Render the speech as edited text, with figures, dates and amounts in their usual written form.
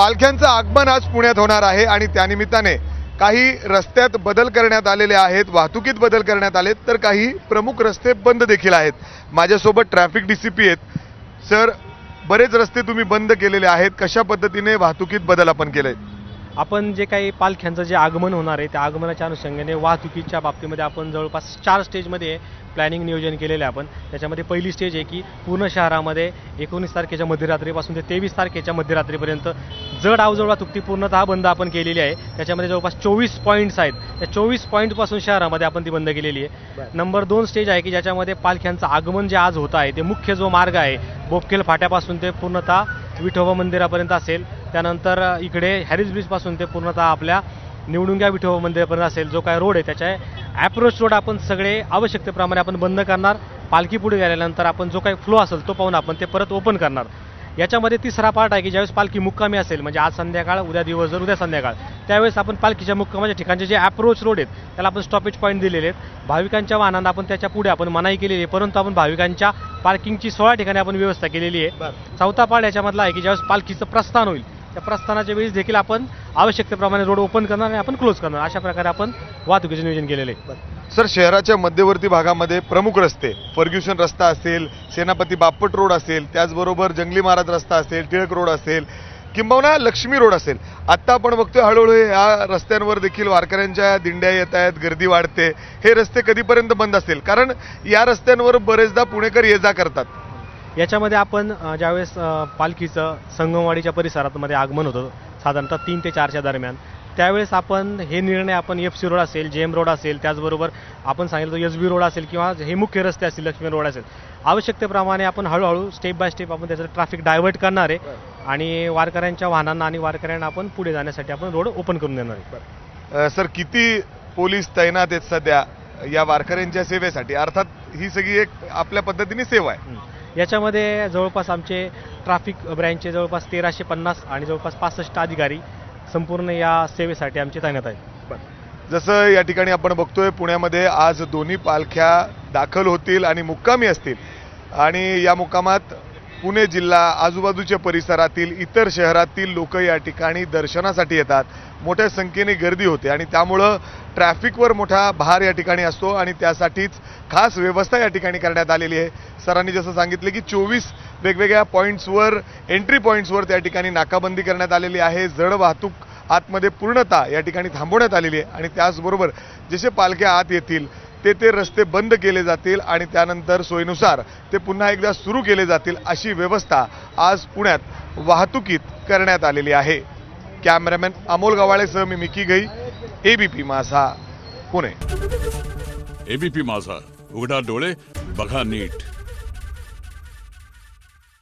पालख्यांचं आगमन आज पुण्यात होणार आहे आणि त्यानिमित्ताने काही रस्त्यात बदल करण्यात आलेले आहेत, वाहतुकीत बदल करण्यात आलेत, तर काही प्रमुख रस्ते बंद देखील आहेत. माझ्यासोबत ट्रॅफिक डीसीपी आहेत. सर, बरेच रस्ते तुम्ही बंद केलेले आहेत, कशा पद्धतीने वाहतुकीत बदल आपण केले? आपण जे काही पालख्यांचं जे आगमन होणार आहे त्या आगमनाच्या अनुषंगाने वाहतुकीच्या बाबतीमध्ये आपण जवळपास 4 स्टेजमध्ये प्लॅनिंग नियोजन केलेलं आहे. आपण त्याच्यामध्ये पहिली स्टेज आहे की पूर्ण शहरामध्ये 19 तारखेच्या मध्यरात्रीपासून ते 23 तारखेच्या मध्यरात्रीपर्यंत जड अवजड वाहतूक ती पूर्णतः बंद आपण केलेली आहे. त्याच्यामध्ये जवळपास 24 पॉईंट्स आहेत. त्या 24 पॉईंटपासून शहरामध्ये आपण ती बंद केलेली आहे. नंबर 2 स्टेज आहे की ज्याच्यामध्ये पालख्यांचं आगमन जे आज होत आहे ते मुख्य जो मार्ग आहे बोपखेल फाट्यापासून ते पूर्णतः विठोबा मंदिरापर्यंत असेल. त्यानंतर इकडे हॅरिस ब्रिजपासून ते पूर्णतः आपल्या निवडुंग्या विठोबा मंदिरापर्यंत असेल. जो काय रोड आहे त्याच्या ॲप्रोच रोड आपण सगळे आवश्यकतेप्रमाणे आपण बंद करणार. पालखी पुढे गेल्यानंतर आपण जो काही फ्लो असेल तो पाहून आपण ते परत ओपन करणार. याच्यामध्ये तिसरा पार्ट आहे की ज्यावेळेस पालखी मुक्कामी असेल, म्हणजे आज संध्याकाळ, उद्या दिवसभर, उद्या संध्याकाळ, त्यावेळेस आपण पालखीच्या मुक्कामाच्या ठिकाणचे जे अप्रोच रोड आहेत त्याला आपण स्टॉपेज पॉईंट दिलेले आहेत. भाविकांच्या वाहनांना आपण त्याच्या पुढे आपण मनाई केलेली आहे, परंतु आपण भाविकांच्या पार्किंगची 16 ठिकाणी आपण व्यवस्था केलेली आहे. चौथा पार्ट याच्यामधला आहे की ज्यावेळेस पालखीचं प्रस्थान होईल त्या प्रस्थानाच्या वेळेस देखील आपण आवश्यकतेप्रमाणे रोड ओपन करणार आणि आपण क्लोज करणार. अशा प्रकारे आपण वाहतुकीचे नियोजन केलेले आहे. सर, शहराच्या मध्यवर्ती भागामध्ये प्रमुख रस्ते, फर्ग्युसन रस्ता असेल, सेनापती बापट रोड असेल, त्याचबरोबर जंगली महाराज रस्ता असेल, टिळक रोड असेल, किंबहुना लक्ष्मी रोड असेल, आत्ता आपण बघतोय हळूहळू या रस्त्यांवर देखील वारकऱ्यांच्या दिंड्या येत आहेत, गर्दी वाढते. हे रस्ते कधीपर्यंत बंद असतील? कारण या रस्त्यांवर बरेचदा पुणेकर ये जा करतात. याच्यामध्ये आपण ज्यावेळेस पालखीचं संगमवाडीच्या परिसरामध्ये आगमन होतं साधारणतः 3 ते 4च्या दरम्यान, त्यावेळेस आपण हे निर्णय आपण FC रोड असेल, JM रोड असेल, त्याचबरोबर आपण सांगितलं SB रोड असेल किंवा हे मुख्य रस्ते असतील, लक्ष्मी रोड असेल, आवश्यकतेप्रमाणे आपण हळूहळू स्टेप बाय स्टेप आपण त्याचं ट्रॅफिक डायव्हर्ट करणार आहे आणि वारकऱ्यांच्या वाहनांना आणि वारकऱ्यांना आपण पुढे जाण्यासाठी आपण रोड ओपन करून देणार आहे. सर, किती पोलीस तैनात आहेत सध्या या वारकऱ्यांच्या सेवेसाठी? अर्थात ही सगळी एक आपल्या पद्धतीने सेवा आहे. याच्यामध्ये जवळपास आमचे ट्रॅफिक ब्रँचचे जवळपास 1350 आणि जवळपास 65 अधिकारी संपूर्ण या सेवेसाठी आमचे तैनात आहेत. जसं या ठिकाणी आपण बघतोय पुण्यामध्ये आज दोन्ही पालख्या दाखल होतील आणि मुक्कामी असतील आणि या मुक्कामात पुणे जिल्हा, आजूबाजूच्या परिसरातील इतर शहरातील लोक या ठिकाणी दर्शनासाठी येतात. मोठ्या संख्येने गर्दी होते आणि त्यामुळं ट्रॅफिकवर मोठा भार या ठिकाणी असतो आणि त्यासाठीच खास व्यवस्था या ठिकाणी करण्यात आलेली आहे. सरांनी जसं सांगितलं की 24 वेगवेगळ्या पॉईंट्सवर, एंट्री पॉईंट्सवर त्या ठिकाणी नाकाबंदी करण्यात आलेली आहे. जड वाहतूक आतमध्ये पूर्णतः या ठिकाणी थांबवण्यात आलेली आहे आणि त्याचबरोबर जसे पालख्या आत येतील ते रस्ते बंद केले जातील आणि त्यानंतर सोयीनुसार ते पुन्हा एकदा सुरू केले जातील, अशी व्यवस्था आज पुण्यात वाहतुकीत करण्यात आलेली आहे. कॅमेरामॅन अमोल गवाळेसह मी मिकी गई, ABP माझा, पुणे. ABP माझा, उघडा डोळे बघा नीट.